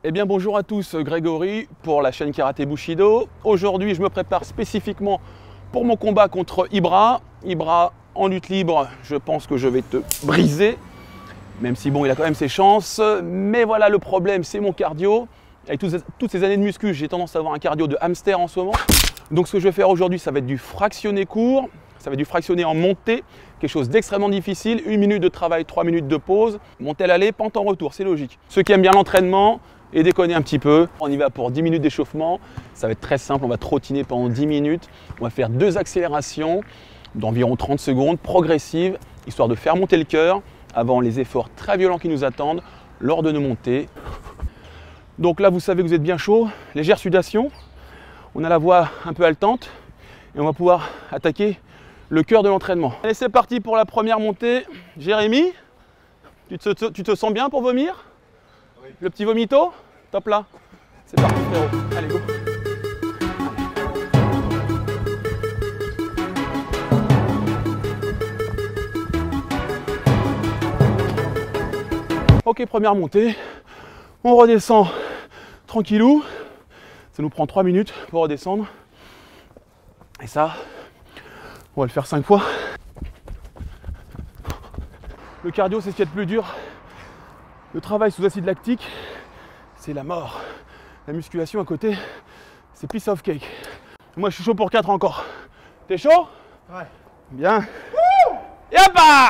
Eh bien bonjour à tous, Grégory pour la chaîne Karaté Bushido. Aujourd'hui je me prépare spécifiquement pour mon combat contre Ibra. Ibra en lutte libre, je pense que je vais te briser. Même si bon, il a quand même ses chances. Mais voilà, le problème c'est mon cardio. Avec toutes ces années de muscu, j'ai tendance à avoir un cardio de hamster en ce moment. Donc ce que je vais faire aujourd'hui, ça va être du fractionné court. Ça va être du fractionné en montée. Quelque chose d'extrêmement difficile. 1 minute de travail, 3 minutes de pause. Montée à l'aller, pente en retour, c'est logique. Ceux qui aiment bien l'entraînement, et déconner un petit peu. On y va pour 10 minutes d'échauffement. Ça va être très simple, on va trottiner pendant 10 minutes. On va faire 2 accélérations d'environ 30 secondes, progressives, histoire de faire monter le cœur avant les efforts très violents qui nous attendent lors de nos montées. Donc là, vous savez que vous êtes bien chaud, légère sudation. On a la voix un peu haletante et on va pouvoir attaquer le cœur de l'entraînement. Allez, c'est parti pour la première montée. Jérémy, tu te sens bien pour vomir ? Oui. Le petit vomito ? Top là. C'est parti frérot. Allez, go. Ok, première montée. On redescend tranquillou. Ça nous prend 3 minutes pour redescendre. Et ça, on va le faire 5 fois. Le cardio, c'est ce qu'il y a de plus dur. Le travail sous acide lactique, c'est la mort. La musculation à côté, c'est piece of cake. Moi, je suis chaud pour 4 encore. T'es chaud? Ouais. Bien. Et hop là!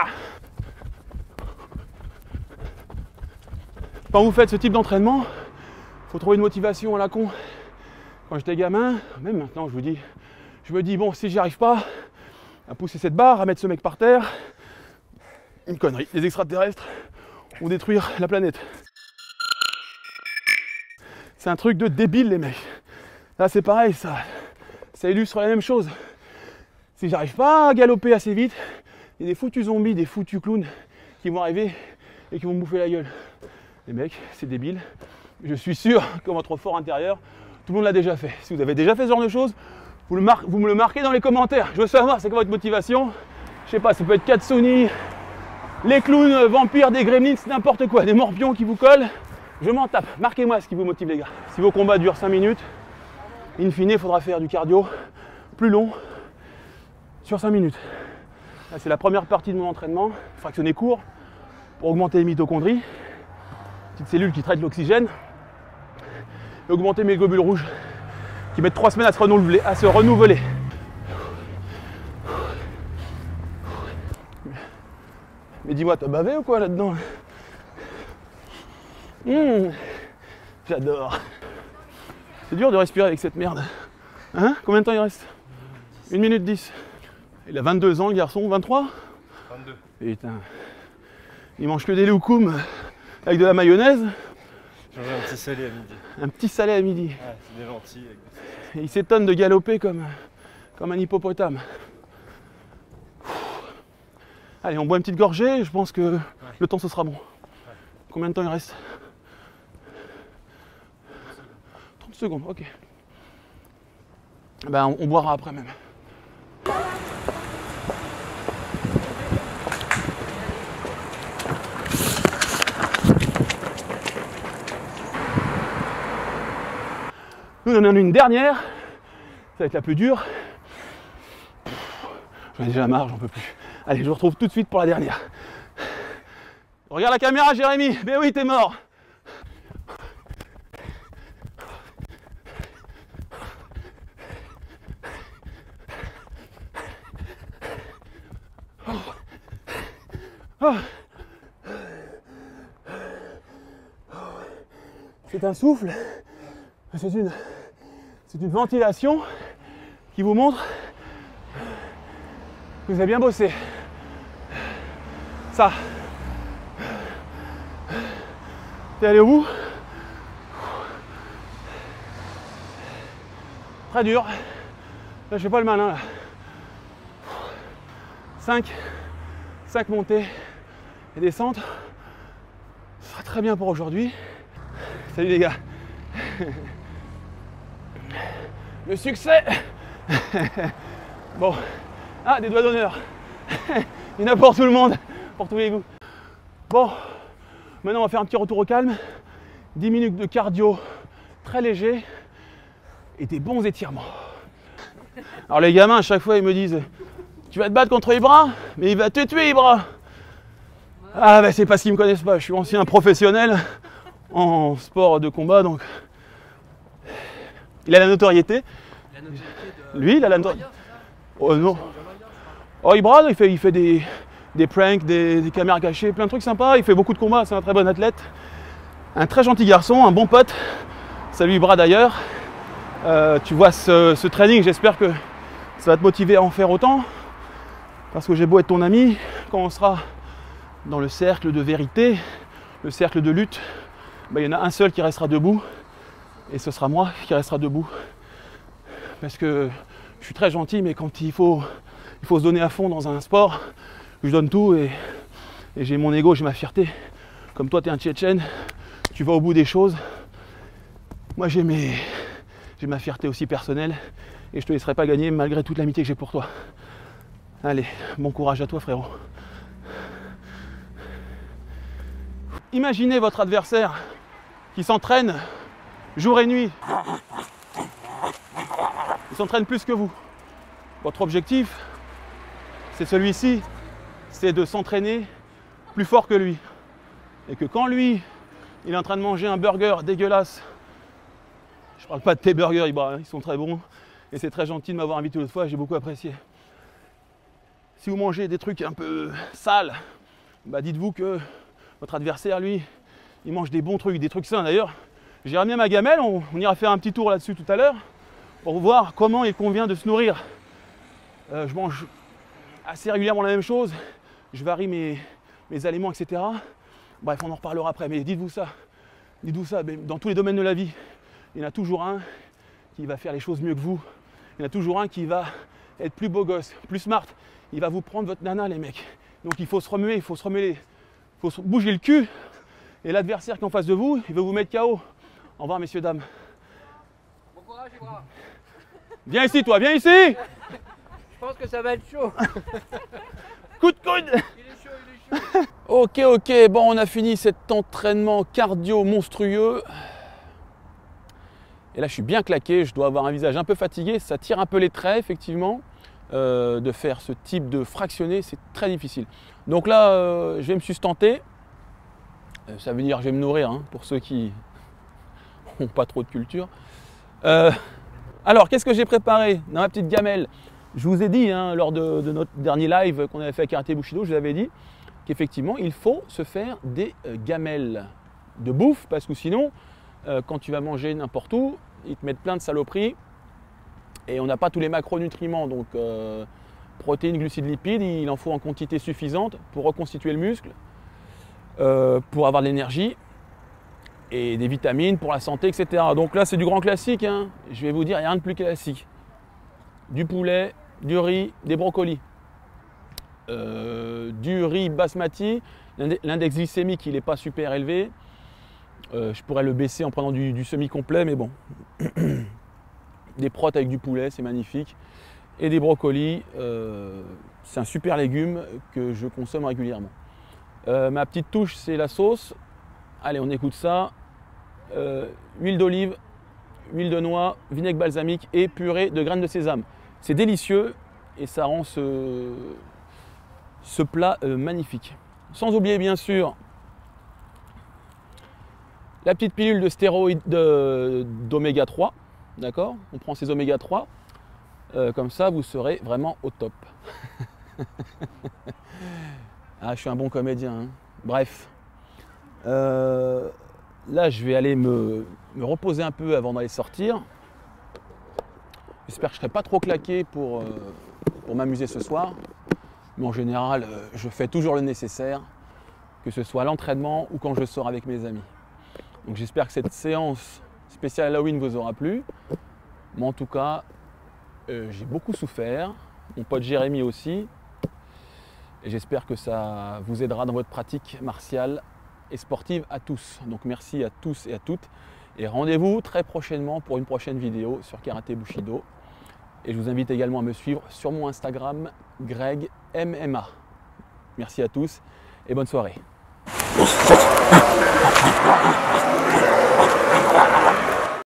Quand vous faites ce type d'entraînement, il faut trouver une motivation à la con. Quand j'étais gamin, même maintenant, je me dis, bon, si j'y arrive pas à pousser cette barre, à mettre ce mec par terre, une connerie. Les extraterrestres vont détruire la planète. C'est un truc de débile, les mecs. Là, c'est pareil, ça illustre la même chose. Si j'arrive pas à galoper assez vite, il y a des foutus zombies, des foutus clowns qui vont arriver et qui vont me bouffer la gueule. Les mecs, c'est débile. Je suis sûr que votre fort intérieur, tout le monde l'a déjà fait. Si vous avez déjà fait ce genre de choses, vous me le marquez dans les commentaires. Je veux savoir, c'est quoi votre motivation? Je sais pas, ça peut être Katsuni, les clowns, vampires, des gremlins, n'importe quoi, des morpions qui vous collent. Je m'en tape. Marquez-moi ce qui vous motive, les gars. Si vos combats durent 5 minutes, in fine, il faudra faire du cardio plus long sur 5 minutes. Là, c'est la première partie de mon entraînement, fractionné court, pour augmenter les mitochondries, petites cellules qui traitent l'oxygène, et augmenter mes globules rouges, qui mettent 3 semaines à se renouveler. Mais dis-moi, t'as bavé ou quoi là-dedans? J'adore. C'est dur de respirer avec cette merde. Hein? Combien de temps il reste? 1 minute 10. Il a 22 ans le garçon, 23? 22. Putain. Il mange que des loukoums avec de la mayonnaise. J'ai mangé un petit salé à midi. Un petit salé à midi. Ouais, c'est des lentilles. Et il s'étonne de galoper comme un hippopotame. Allez, on boit une petite gorgée, je pense que le temps ce sera bon. Ouais. Combien de temps il reste? 30 secondes, ok. Ben, on boira après même. Nous en avons une dernière, ça va être la plus dure. J'en ai déjà marre, j'en peux plus. Allez, je vous retrouve tout de suite pour la dernière. Regarde la caméra, Jérémy. Ben oui, t'es mort. Oh. C'est un souffle. C'est une ventilation qui vous montre que vous avez bien bossé. Ça. T'es allé au bout. Très dur. Là, je fais pas le malin là. 5 montées et descentes. Ce sera très bien pour aujourd'hui. Salut les gars. Le succès. Bon. Ah, des doigts d'honneur. Il y en a pour tout le monde, pour tous les goûts. Bon, maintenant on va faire un petit retour au calme 10 minutes de cardio très léger et des bons étirements. Alors les gamins à chaque fois ils me disent tu vas te battre contre Ibra, mais il va te tuer Ibra. Ah bah c'est parce qu'ils me connaissent pas, je suis ancien professionnel en sport de combat donc il a la notoriété. Lui il a la notoriété. Oh non. Oh Ibra il fait des pranks, des caméras cachées, plein de trucs sympas, il fait beaucoup de combats, c'est un très bon athlète. Un très gentil garçon, un bon pote. Salut Ibra d'ailleurs. Tu vois ce training, j'espère que ça va te motiver à en faire autant. Parce que j'ai beau être ton ami, quand on sera dans le cercle de vérité, le cercle de lutte, bah, il y en a un seul qui restera debout. Et ce sera moi qui restera debout. Parce que je suis très gentil, mais quand il faut se donner à fond dans un sport, je donne tout et j'ai mon ego, j'ai ma fierté. Comme toi, tu es un Tchétchène, tu vas au bout des choses. Moi, j'ai ma fierté aussi personnelle et je te laisserai pas gagner malgré toute l'amitié que j'ai pour toi. Allez, bon courage à toi, frérot. Imaginez votre adversaire qui s'entraîne jour et nuit. Il s'entraîne plus que vous. Votre objectif, c'est celui-ci, c'est de s'entraîner plus fort que lui. Et que quand lui, il est en train de manger un burger dégueulasse, je parle pas de tes burgers, Ibra, ils sont très bons. Et c'est très gentil de m'avoir invité l'autre fois, j'ai beaucoup apprécié. Si vous mangez des trucs un peu sales, bah dites-vous que votre adversaire, lui, il mange des bons trucs, des trucs sains d'ailleurs. J'ai ramené ma gamelle, on ira faire un petit tour là-dessus tout à l'heure pour voir comment il convient de se nourrir. Je mange assez régulièrement la même chose, je varie mes aliments, etc. Bref, on en reparlera après, mais dites-vous ça, dans tous les domaines de la vie, il y en a toujours un qui va faire les choses mieux que vous. Il y en a toujours un qui va être plus beau gosse, plus smart. Il va vous prendre votre nana, les mecs. Donc il faut se remuer, il faut se remuer, il faut se bouger le cul. Et l'adversaire qui est en face de vous, il veut vous mettre KO. Au revoir, messieurs, dames. Bon courage, Ibra. Viens ici, toi, viens ici. Je pense que ça va être chaud. Coup de coude. Il est chaud. Ok, bon, on a fini cet entraînement cardio monstrueux. Et là, je suis bien claqué, je dois avoir un visage un peu fatigué. Ça tire un peu les traits, effectivement. De faire ce type de fractionné, c'est très difficile. Donc là, je vais me sustenter. Ça veut dire que je vais me nourrir, hein, pour ceux qui n'ont pas trop de culture. Alors, qu'est-ce que j'ai préparé dans ma petite gamelle? Je vous ai dit, hein, lors de notre dernier live qu'on avait fait à Karaté Bushido, je vous avais dit qu'effectivement, il faut se faire des gamelles de bouffe, parce que sinon, quand tu vas manger n'importe où, ils te mettent plein de saloperies. Et on n'a pas tous les macronutriments, donc protéines, glucides, lipides, il en faut en quantité suffisante pour reconstituer le muscle, pour avoir de l'énergie et des vitamines pour la santé, etc. Donc là, c'est du grand classique, hein. Je vais vous dire, il n'y a rien de plus classique. Du poulet, du riz, des brocolis, du riz basmati, l'index glycémique, il n'est pas super élevé. Je pourrais le baisser en prenant du semi-complet, mais bon. Des protes avec du poulet, c'est magnifique. Et des brocolis, c'est un super légume que je consomme régulièrement. Ma petite touche, c'est la sauce. Allez, on écoute ça. Huile d'olive, huile de noix, vinaigre balsamique et purée de graines de sésame. C'est délicieux et ça rend ce plat magnifique. Sans oublier bien sûr la petite pilule de stéroïdes d'oméga 3. D'accord? On prend ces oméga 3, comme ça vous serez vraiment au top. Ah, je suis un bon comédien, hein. Bref, là je vais aller me reposer un peu avant d'aller sortir. J'espère que je ne serai pas trop claqué pour m'amuser ce soir. Mais en général, je fais toujours le nécessaire, que ce soit à l'entraînement ou quand je sors avec mes amis. Donc j'espère que cette séance spécial Halloween vous aura plu. Mais en tout cas, j'ai beaucoup souffert. Mon pote Jérémy aussi. Et j'espère que ça vous aidera dans votre pratique martiale et sportive à tous. Donc merci à tous et à toutes. Et rendez-vous très prochainement pour une prochaine vidéo sur Karaté Bushido. Et je vous invite également à me suivre sur mon Instagram, Greg MMA. Merci à tous et bonne soirée.